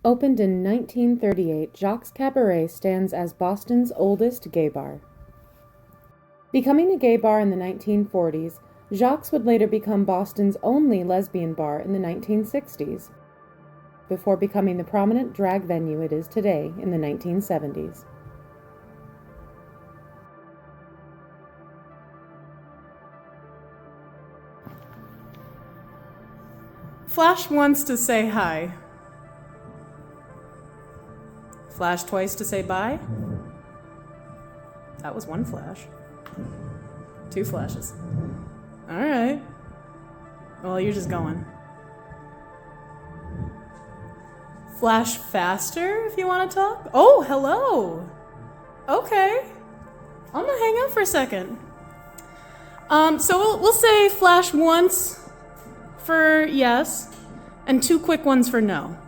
Opened in 1938, Jacque's Cabaret stands as Boston's oldest gay bar. Becoming a gay bar in the 1940s, Jacque's would later become Boston's only lesbian bar in the 1960s, before becoming the prominent drag venue it is today in the 1970s. Flash once to say hi. Flash twice to say bye. That was one flash. 2 flashes. All right. Well, you're just going. Flash faster if you want to talk. Oh, hello. Okay. I'm gonna hang out for a second. So we'll say flash once for yes, and 2 quick ones for no.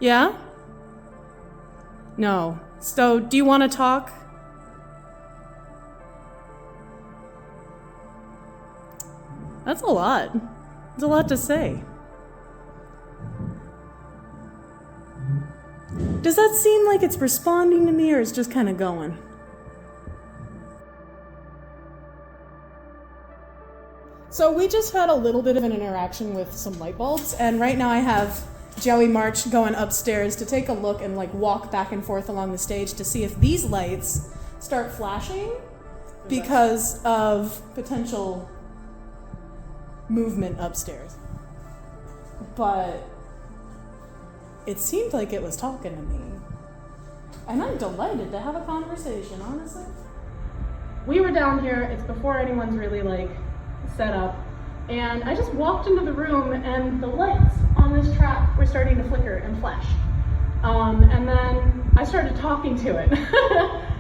Yeah? No. So do you want to talk? That's a lot. There's a lot to say. Does that seem like it's responding to me, or it's just kind of going? So we just had a little bit of an interaction with some light bulbs, and right now I have Joey March going upstairs to take a look and walk back and forth along the stage to see if these lights start flashing because of potential movement upstairs. But it seemed like it was talking to me. And I'm delighted to have a conversation, honestly. We were down here, it's before anyone's really set up, and I just walked into the room and the lights on this track were starting to flicker and flash. And then I started talking to it,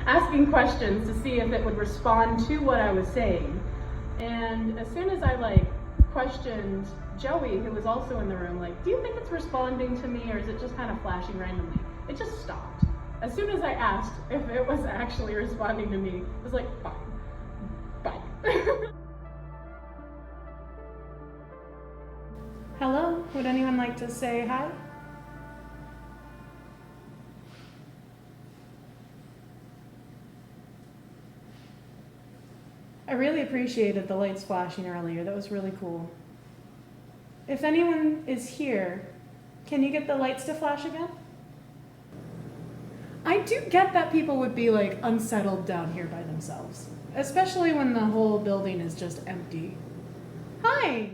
asking questions to see if it would respond to what I was saying. And as soon as I questioned Joey, who was also in the room, do you think it's responding to me, or is it just kind of flashing randomly? It just stopped. As soon as I asked if it was actually responding to me, it was fine, bye. Hello, would anyone like to say hi? I really appreciated the lights flashing earlier. That was really cool. If anyone is here, can you get the lights to flash again? I do get that people would be unsettled down here by themselves, especially when the whole building is just empty. Hi!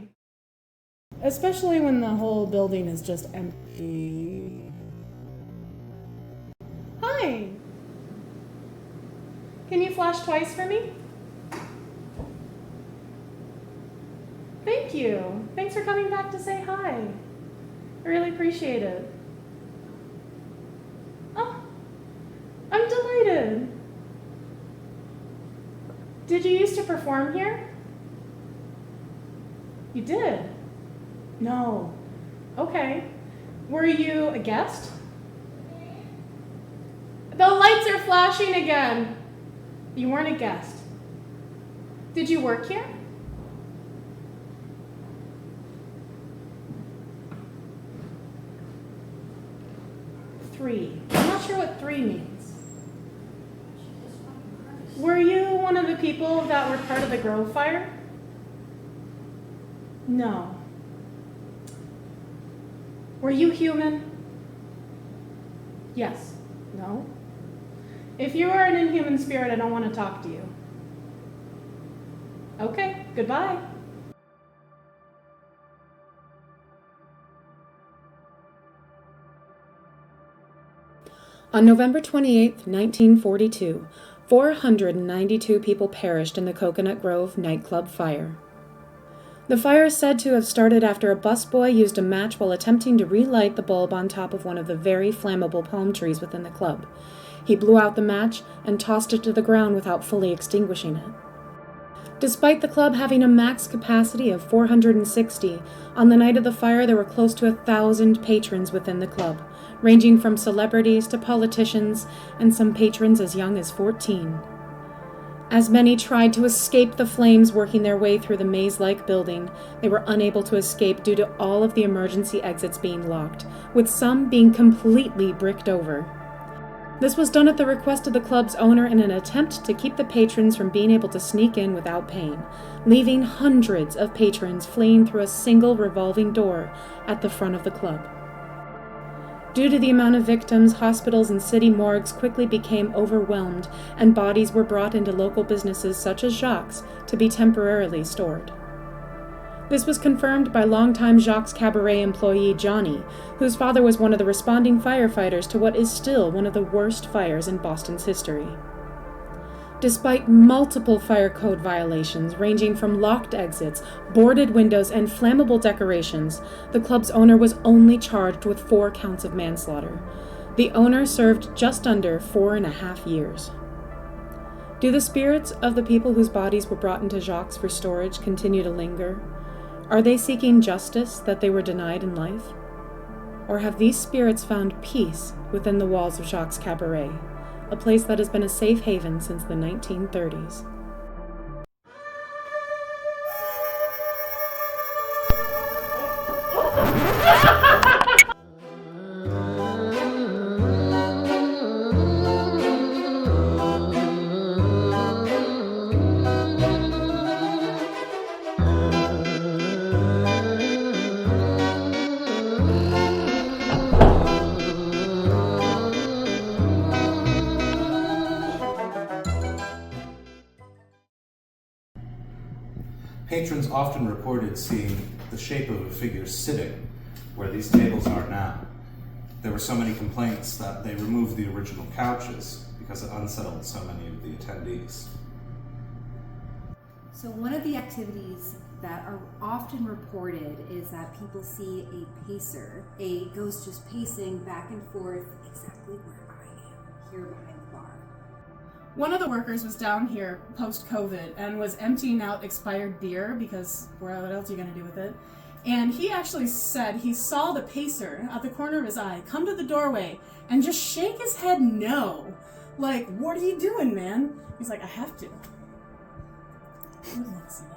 Especially when the whole building is just empty. Hi! Can you flash twice for me? Thank you. Thanks for coming back to say hi. I really appreciate it. Oh, I'm delighted. Did you used to perform here? You did? No. Okay. Were you a guest? The lights are flashing again. You weren't a guest. Did you work here? Three. I'm not sure what 3 means. Were you one of the people that were part of the Grove fire? No. Were you human? Yes. No. If you are an inhuman spirit, I don't want to talk to you. Okay, goodbye. On November 28, 1942, 492 people perished in the Coconut Grove nightclub fire. The fire is said to have started after a busboy used a match while attempting to relight the bulb on top of one of the very flammable palm trees within the club. He blew out the match and tossed it to the ground without fully extinguishing it. Despite the club having a max capacity of 460, on the night of the fire there were close to 1,000 patrons within the club, ranging from celebrities to politicians and some patrons as young as 14. As many tried to escape the flames working their way through the maze-like building, they were unable to escape due to all of the emergency exits being locked, with some being completely bricked over. This was done at the request of the club's owner in an attempt to keep the patrons from being able to sneak in without paying, leaving hundreds of patrons fleeing through a single revolving door at the front of the club. Due to the amount of victims, hospitals and city morgues quickly became overwhelmed, and bodies were brought into local businesses such as Jacque's to be temporarily stored. This was confirmed by longtime Jacque's Cabaret employee Johnny, whose father was one of the responding firefighters to what is still one of the worst fires in Boston's history. Despite multiple fire code violations ranging from locked exits, boarded windows, and flammable decorations, the club's owner was only charged with 4 counts of manslaughter. The owner served just under 4.5 years. Do the spirits of the people whose bodies were brought into Jacque's for storage continue to linger? Are they seeking justice that they were denied in life? Or have these spirits found peace within the walls of Jacque's Cabaret, a place that has been a safe haven since the 1930s? Patrons often reported seeing the shape of a figure sitting where these tables are now. There were so many complaints that they removed the original couches because it unsettled so many of the attendees. So one of the activities that are often reported is that people see a pacer, a ghost just pacing back and forth exactly where I am, here behind the bar. One of the workers was down here post-COVID and was emptying out expired beer because what else are you going to do with it? And he actually said he saw the pacer at the corner of his eye come to the doorway and just shake his head no. Like, what are you doing, man? He's like, I have to. I would love to see that.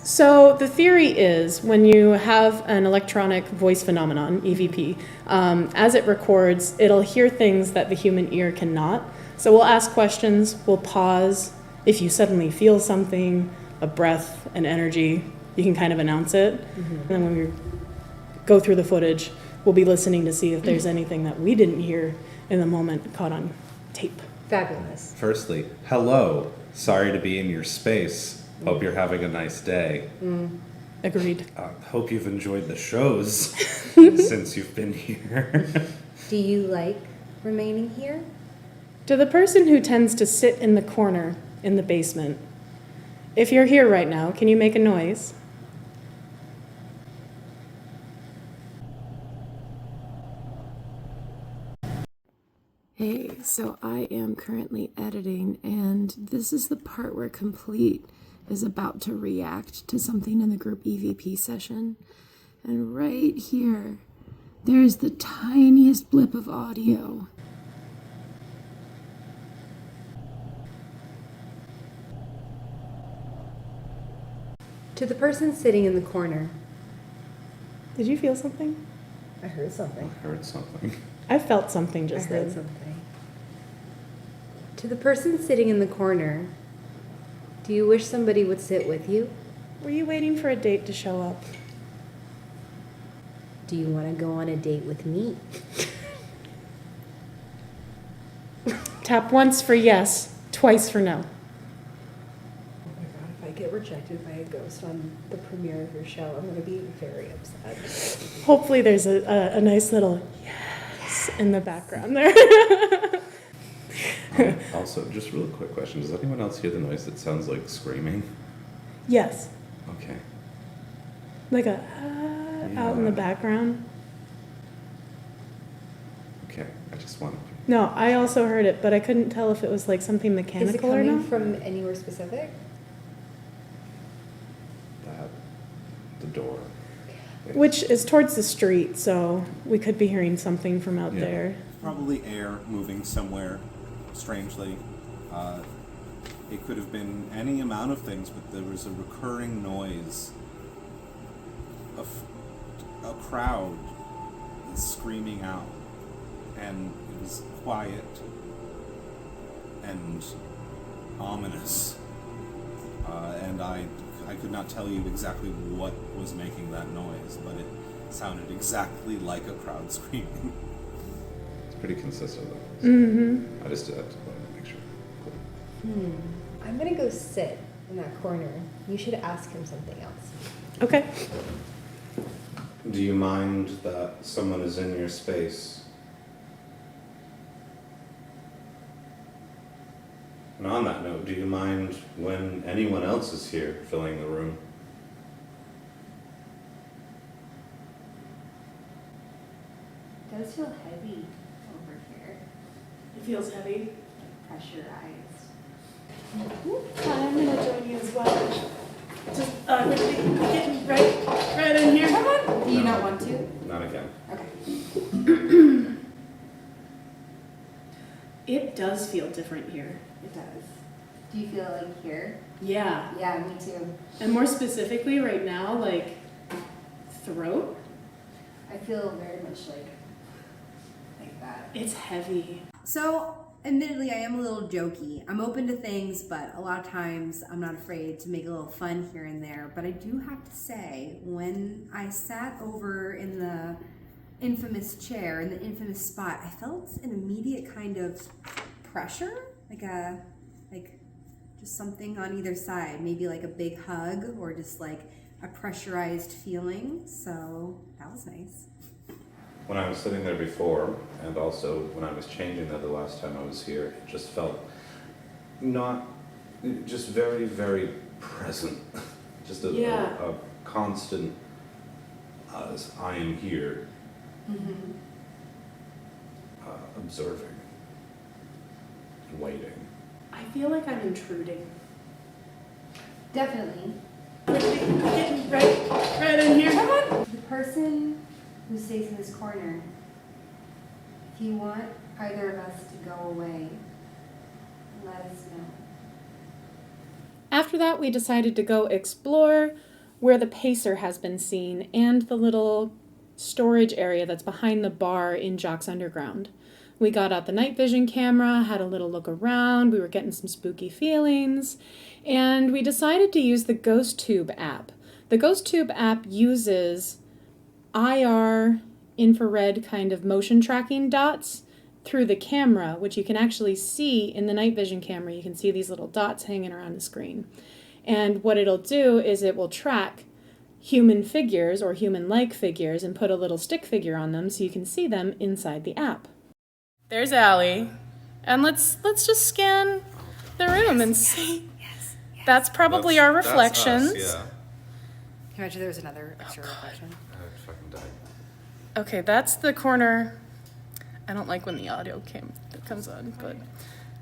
So the theory is when you have an electronic voice phenomenon, EVP, as it records, it'll hear things that the human ear cannot. So we'll ask questions, we'll pause. If you suddenly feel something, a breath, an energy, you can kind of announce it. Mm-hmm. And then when we go through the footage, we'll be listening to see if there's anything that we didn't hear in the moment caught on tape. Fabulous. Firstly, hello. Sorry to be in your space. Hope you're having a nice day. Agreed. Hope you've enjoyed the shows since you've been here. Do you like remaining here? To the person who tends to sit in the corner in the basement, if you're here right now, can you make a noise? Hey, so I am currently editing, and this is the part where Complete is about to react to something in the group EVP session. And right here, there is the tiniest blip of audio. To the person sitting in the corner. Did you feel something? I heard something. I heard something. I felt something just I heard then. something. To the person sitting in the corner, do you wish somebody would sit with you? Were you waiting for a date to show up? Do you want to go on a date with me? Tap once for yes, twice for no. Oh my god, if I get rejected by a ghost on the premiere of your show, I'm going to be very upset. Hopefully there's a nice little yes in the background there. Also, just real quick question. Does anyone else hear the noise that sounds like screaming? Yes. Okay. Like a out in the background. Okay, I just wanted to. No, I also heard it, but I couldn't tell if it was like something Is it mechanical or coming not. from anywhere specific? The door. Which is towards the street, so we could be hearing something from out Yeah. there. probably air moving somewhere strangely. It could have been any amount of things, but there was a recurring noise of a crowd screaming out, and it was quiet and ominous, and I could not tell you exactly what was making that noise, but it sounded exactly like a crowd screaming. It's pretty consistent though. I just had to make sure. Cool. I'm gonna go sit in that corner. You should ask him something else. Okay. Do you mind that someone is in your space? And on that note, do you mind when anyone else is here filling the room? It does feel heavy over here. It feels heavy. Pressurized. I'm gonna join you as well. Just getting right in here. Come on. Do you not want to? Not again. Okay. It does feel different here. It does. Do you feel like here? Yeah. Yeah, me too. And more specifically right now, like throat. I feel very much like that. It's heavy. So, admittedly, I am a little jokey. I'm open to things, but a lot of times I'm not afraid to make a little fun here and there. But I do have to say, when I sat over in the infamous chair, in the infamous spot, I felt an immediate kind of pressure, like just something on either side, maybe like a big hug or just like a pressurized feeling. So that was nice. When I was sitting there before, and also when I was changing there the last time I was here, it just felt just very, very present. Just a constant, I am here, observing and waiting. I feel like I'm intruding. Definitely. Getting right in here. Come on. The person who stays in this corner, if you want either of us to go away, let us know. After that, we decided to go explore where the pacer has been seen and the little storage area that's behind the bar in Jacque's Underground. We got out the night vision camera, had a little look around, we were getting some spooky feelings, and we decided to use the Ghost Tube app. The Ghost Tube app uses IR infrared kind of motion tracking dots through the camera, which you can actually see in the night vision camera. You can see these little dots hanging around the screen. And what it'll do is it will track human figures or human-like figures and put a little stick figure on them so you can see them inside the app. There's Allie. And let's just scan the room and see. Yes. That's probably our reflections. That's us, yeah. Can you imagine there was another extra reflection? I'd fucking die. Okay, that's the corner. I don't like when the audio comes on, but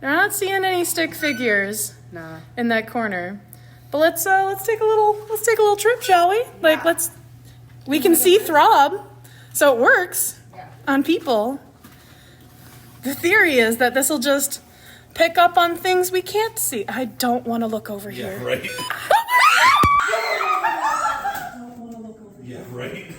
we're not seeing any stick figures in that corner. But let's take a little trip, shall we? Like we can see Throb, so it works on people. The theory is that this will just pick up on things we can't see. I don't want to look over here. Yeah, right. Yeah, right.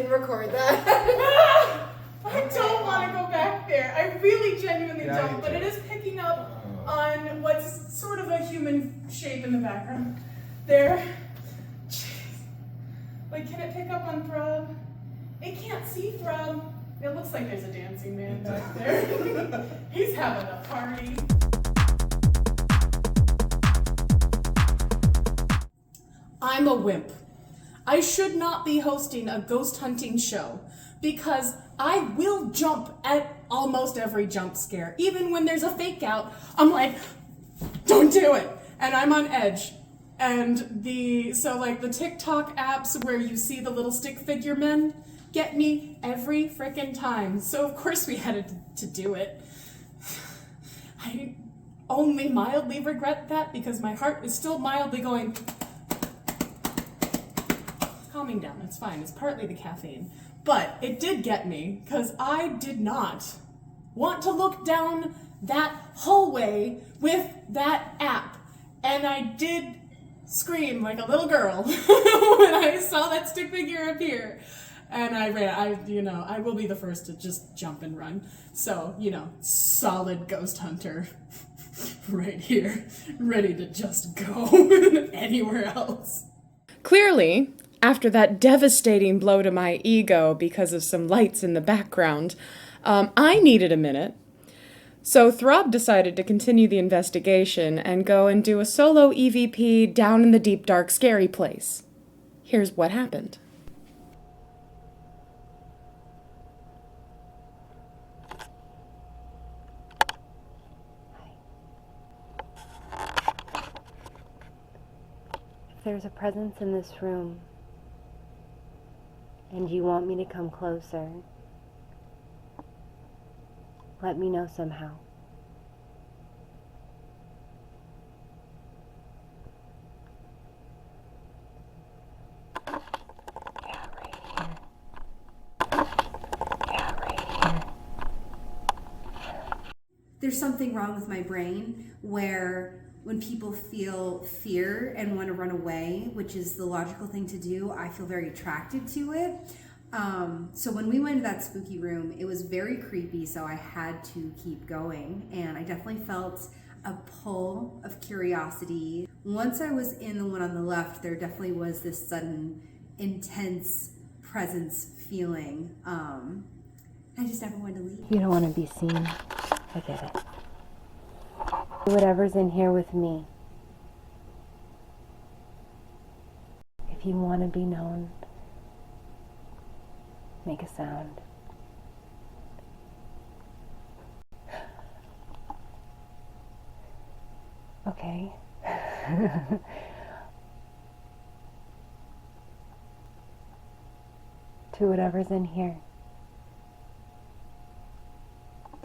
Record that. I don't want to go back there. I really genuinely don't, but it is picking up on what's sort of a human shape in the background. There. Jeez. Like, can it pick up on Throb? It can't see Throb. It looks like there's a dancing man back there. He's having a party. I'm a wimp. I should not be hosting a ghost hunting show because I will jump at almost every jump scare. Even when there's a fake out, I'm like, don't do it. And I'm on edge. And the TikTok apps where you see the little stick figure men get me every frickin' time. So of course we had to do it. I only mildly regret that because my heart is still mildly going. Calming down, it's fine. It's partly the caffeine. But it did get me because I did not want to look down that hallway with that app. And I did scream like a little girl when I saw that stick figure appear. And I ran. I will be the first to just jump and run. So, solid ghost hunter right here, ready to just go anywhere else. Clearly, after that devastating blow to my ego because of some lights in the background, I needed a minute. So Throb decided to continue the investigation and go and do a solo EVP down in the deep, dark, scary place. Here's what happened. If there's a presence in this room and you want me to come closer, let me know somehow. Yeah, right here. Yeah, right here. There's something wrong with my brain where when people feel fear and want to run away, which is the logical thing to do, I feel very attracted to it. So when we went to that spooky room, it was very creepy, so I had to keep going. And I definitely felt a pull of curiosity. Once I was in the one on the left, there definitely was this sudden, intense presence feeling. I just never wanted to leave. You don't want to be seen. I get it. Whatever's in here with me. If you want to be known, make a sound. Okay. To whatever's in here.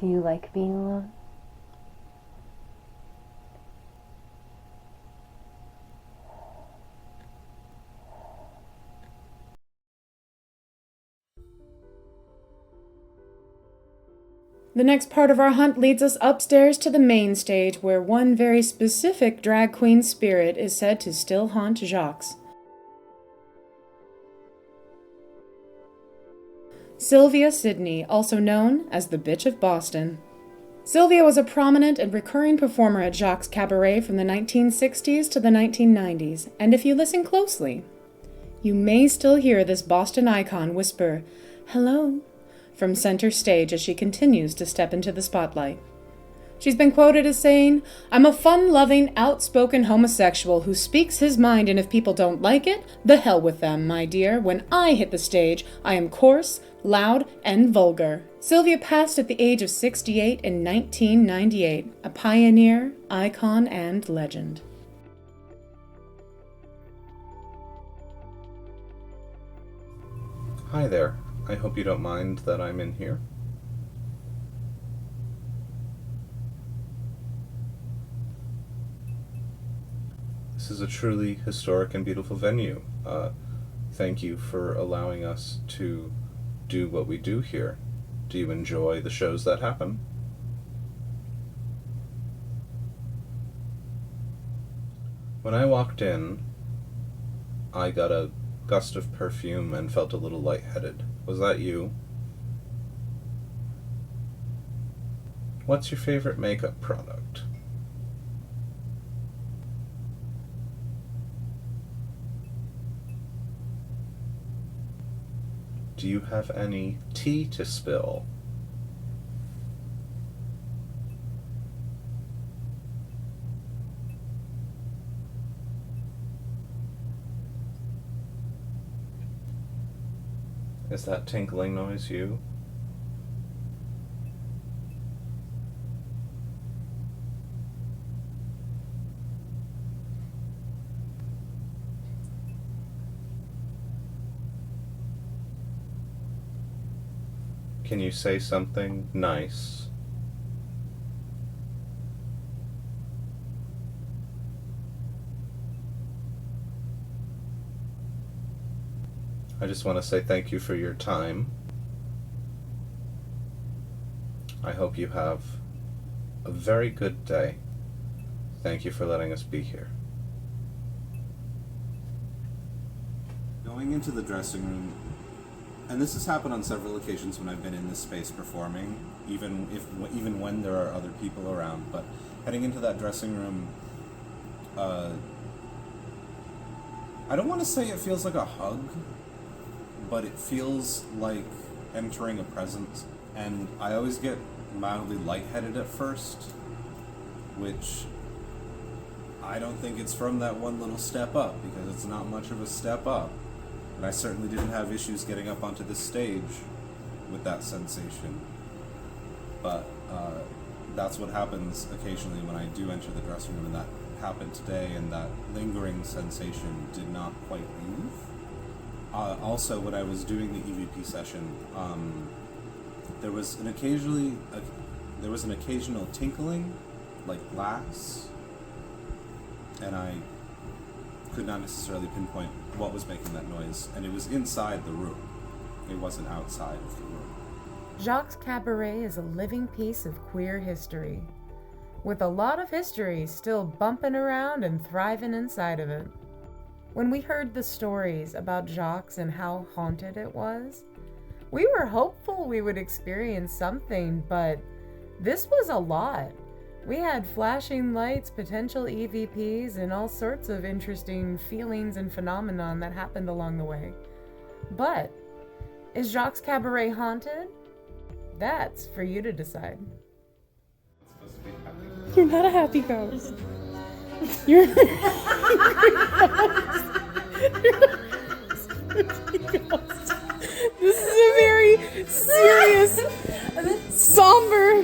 Do you like being alone? The next part of our hunt leads us upstairs to the main stage where one very specific drag queen spirit is said to still haunt Jacques. Sylvia Sidney, also known as the Bitch of Boston. Sylvia was a prominent and recurring performer at Jacques' Cabaret from the 1960s to the 1990s, and if you listen closely, you may still hear this Boston icon whisper, "Hello," from center stage as she continues to step into the spotlight. She's been quoted as saying, "I'm a fun-loving, outspoken homosexual who speaks his mind, and if people don't like it, the hell with them, my dear. When I hit the stage, I am coarse, loud, and vulgar." Sylvia passed at the age of 68 in 1998, a pioneer, icon, and legend. Hi there. I hope you don't mind that I'm in here. This is a truly historic and beautiful venue. Thank you for allowing us to do what we do here. Do you enjoy the shows that happen? When I walked in, I got a gust of perfume and felt a little lightheaded. Was that you? What's your favorite makeup product? Do you have any tea to spill? Is that tinkling noise you? Can you say something nice? I just want to say thank you for your time. I hope you have a very good day. Thank you for letting us be here. Going into the dressing room, and this has happened on several occasions when I've been in this space performing, even when there are other people around, but heading into that dressing room, I don't want to say it feels like a hug, but it feels like entering a presence. And I always get mildly lightheaded at first, which I don't think it's from that one little step up, because it's not much of a step up. And I certainly didn't have issues getting up onto the stage with that sensation. But that's what happens occasionally when I do enter the dressing room, and that happened today, and that lingering sensation did not quite leave. Also, when I was doing the EVP session, there was an occasional tinkling, like glass, and I could not necessarily pinpoint what was making that noise, and it was inside the room. It wasn't outside of the room. Jacque's Cabaret is a living piece of queer history, with a lot of history still bumping around and thriving inside of it. When we heard the stories about Jacque's and how haunted it was, we were hopeful we would experience something, but this was a lot. We had flashing lights, potential EVPs, and all sorts of interesting feelings and phenomenon that happened along the way. But, is Jacque's Cabaret haunted? That's for you to decide. You're not a happy ghost. You're not a happy ghost. This is a very serious, somber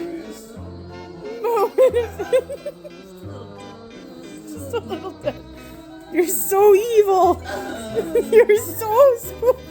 moment. Just a little bit. You're so evil. You're so spooky.